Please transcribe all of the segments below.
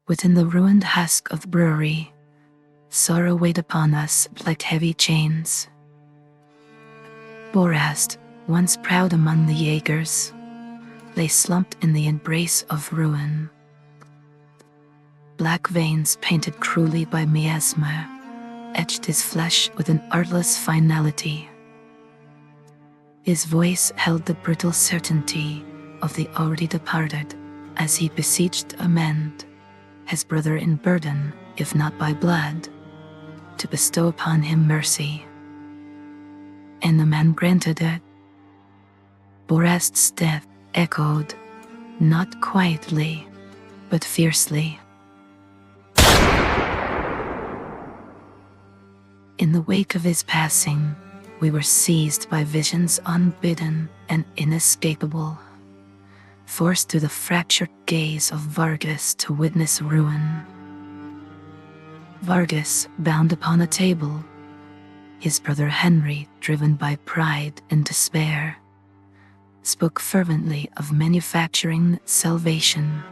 Within the ruined husk of the brewery, sorrow weighed upon us like heavy chains. Borast, once proud among the Jaegers, lay slumped in the embrace of ruin. Black veins painted cruelly by miasma etched his flesh with an artless finality. His voice held the brittle certainty of the already departed as he beseeched amend his brother in burden, if not by blood, to bestow upon him mercy. And the man granted it. Borast's death echoed, not quietly, but fiercely. In the wake of his passing, we were seized by visions unbidden and inescapable, forced through the fractured gaze of Vargas to witness ruin. Vargas, bound upon a table, his brother Henry, driven by pride and despair, spoke fervently of manufacturing salvation.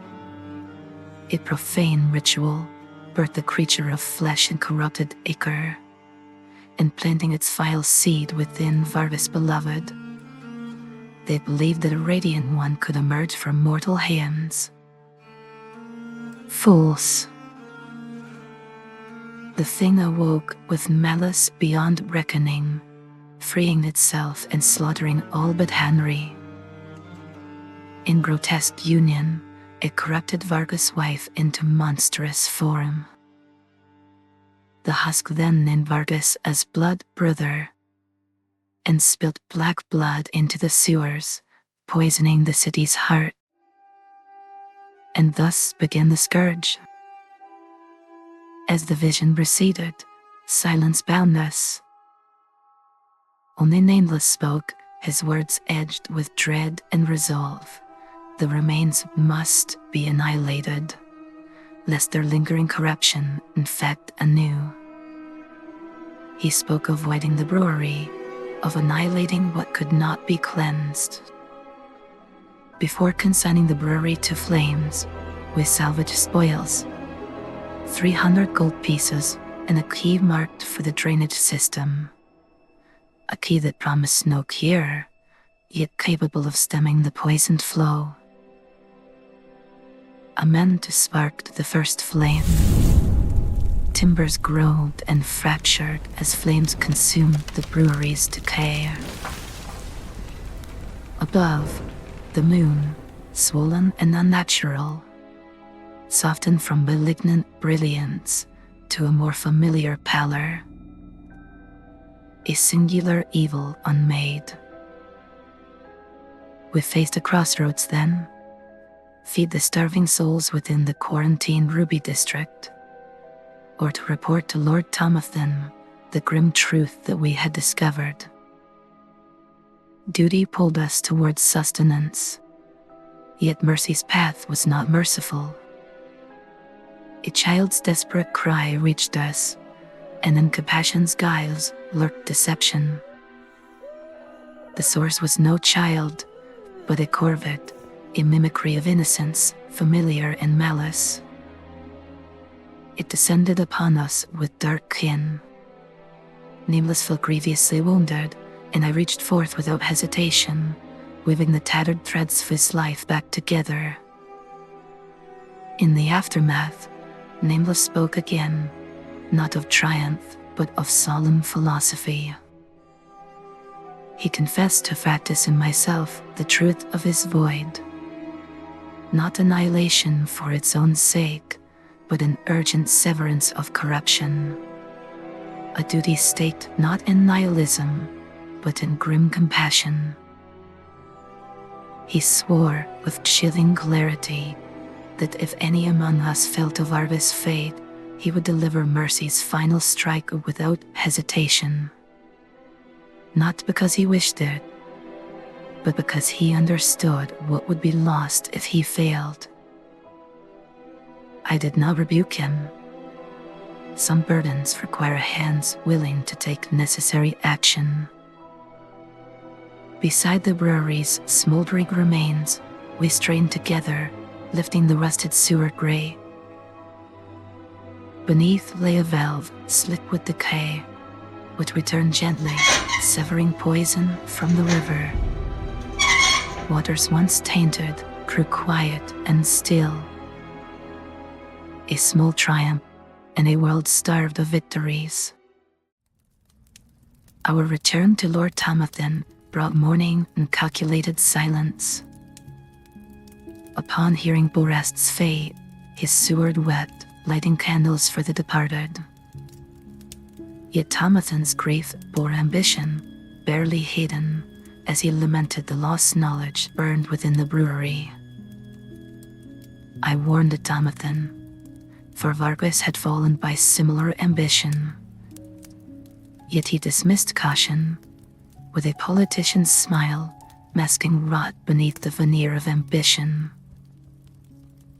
A profane ritual birthed the creature of flesh and corrupted ichor, and planting its vile seed within Vargas' beloved. They believed that a radiant one could emerge from mortal hands. Fools. The thing awoke with malice beyond reckoning, freeing itself and slaughtering all but Henry. In grotesque union, it corrupted Vargas' wife into monstrous form. The husk then named Vargas as blood brother, and spilled black blood into the sewers, poisoning the city's heart. And thus began the scourge. As the vision receded, silence bound us. Only Nameless spoke, his words edged with dread and resolve. The remains must be annihilated, lest their lingering corruption infect anew. He spoke of voiding the brewery, of annihilating what could not be cleansed. Before consigning the brewery to flames, we salvaged spoils, 300 gold pieces and a key marked for the drainage system. A key that promised no cure, yet capable of stemming the poisoned flow. A mantle sparked the first flame. Timbers groaned and fractured as flames consumed the brewery's decay. Above, the moon, swollen and unnatural, softened from malignant brilliance to a more familiar pallor. A singular evil unmade. We faced a crossroads then. Feed the starving souls within the quarantined Ruby district, or to report to Lord Tomathan the grim truth that we had discovered. Duty pulled us towards sustenance, yet mercy's path was not merciful. A child's desperate cry reached us, and in compassion's guise lurked deception. The source was no child, but a corvette, a mimicry of innocence, familiar and malice. It descended upon us with dark kin. Nameless felt grievously wounded, and I reached forth without hesitation, weaving the tattered threads of his life back together. In the aftermath, Nameless spoke again, not of triumph, but of solemn philosophy. He confessed to practice in myself the truth of his void. Not annihilation for its own sake, but an urgent severance of corruption. A duty staked not in nihilism, but in grim compassion. He swore with chilling clarity that if any among us felt of Vargas' fate, he would deliver mercy's final strike without hesitation. Not because he wished it, but because he understood what would be lost if he failed. I did not rebuke him. Some burdens require hands willing to take necessary action. Beside the brewery's smoldering remains, we strained together, lifting the rusted sewer grey. Beneath lay a valve, slit with decay, which returned gently, severing poison from the river. Waters once tainted grew quiet and still. A small triumph in a world starved of victories. Our return to Lord Tamathan brought mourning and calculated silence. Upon hearing Borest's fate, his sword wept, lighting candles for the departed. Yet Tamathan's grief bore ambition, barely hidden, as he lamented the lost knowledge burned within the brewery. I warned Tamathan, for Vargas had fallen by similar ambition. Yet he dismissed caution, with a politician's smile, masking rot beneath the veneer of ambition.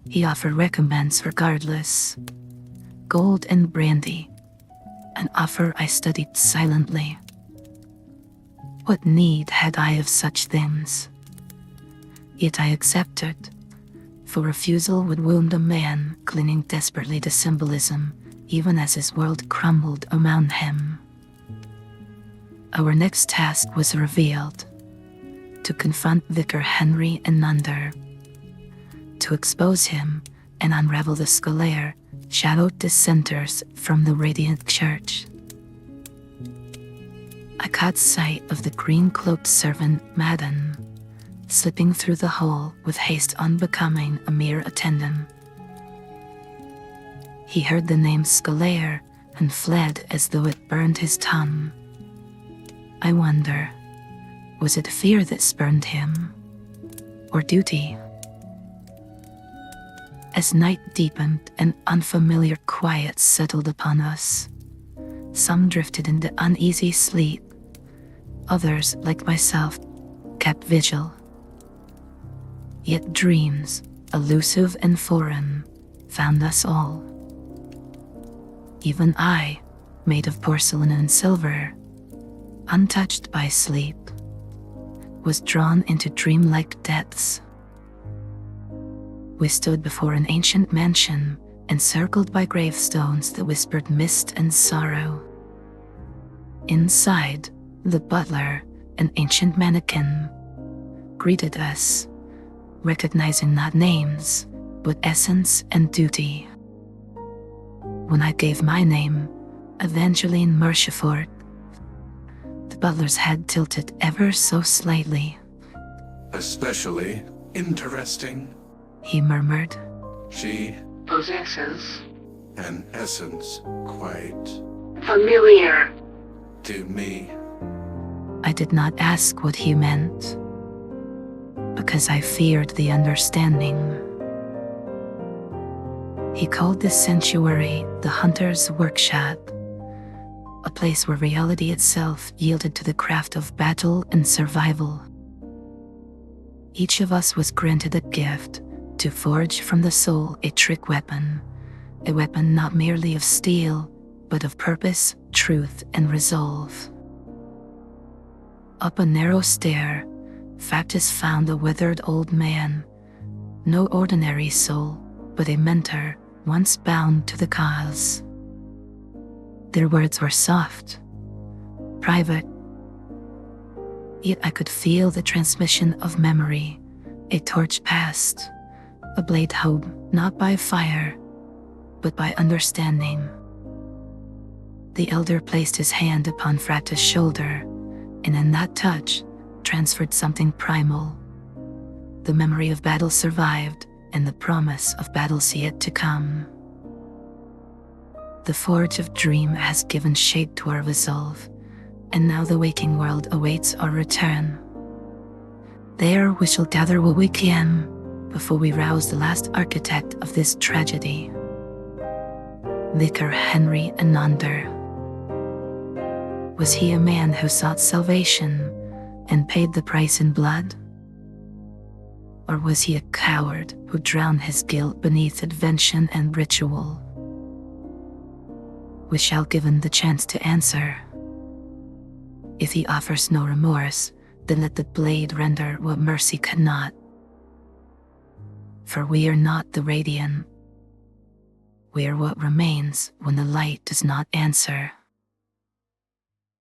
He offered recompense regardless, gold and brandy, an offer I studied silently. What need had I of such things? Yet I accepted, for refusal would wound a man clinging desperately to symbolism, even as his world crumbled around him. Our next task was revealed: to confront Vicar Henry Anandar, to expose him and unravel the scolaire, shadowed dissenters from the radiant church. I caught sight of the green-cloaked servant Madden, slipping through the hole with haste unbecoming a mere attendant. He heard the name Scolaire and fled as though it burned his tongue. I wonder, was it fear that spurned him, or duty? As night deepened and unfamiliar quiet settled upon us, some drifted into uneasy sleep. Others, like myself, kept vigil. Yet dreams, elusive and foreign, found us all. Even I, made of porcelain and silver, untouched by sleep, was drawn into dreamlike depths. We stood before an ancient mansion, encircled by gravestones that whispered mist and sorrow. Inside, the butler, an ancient mannequin, greeted us, recognizing not names, but essence and duty. When I gave my name, Evangeline Merchifort, the butler's head tilted ever so slightly. Especially interesting, he murmured. She possesses an essence quite familiar to me. I did not ask what he meant, because I feared the understanding. He called this sanctuary the Hunter's Workshop, a place where reality itself yielded to the craft of battle and survival. Each of us was granted a gift to forge from the soul a trick weapon, a weapon not merely of steel, but of purpose, truth, and resolve. Up a narrow stair, Factus found a withered old man, no ordinary soul, but a mentor once bound to the cause. Their words were soft, private, yet I could feel the transmission of memory, a torch passed, a blade home not by fire, but by understanding. The elder placed his hand upon Fractus' shoulder, and in that touch, transferred something primal. The memory of battle survived, and the promise of battles yet to come. The forge of dream has given shape to our resolve, and now the waking world awaits our return. There we shall gather what we can, before we rouse the last architect of this tragedy. Vicar Henry Anandar. Was he a man who sought salvation and paid the price in blood? Or was he a coward who drowned his guilt beneath invention and ritual? We shall give him the chance to answer. If he offers no remorse, then let the blade render what mercy cannot. For we are not the radiant. We are what remains when the light does not answer.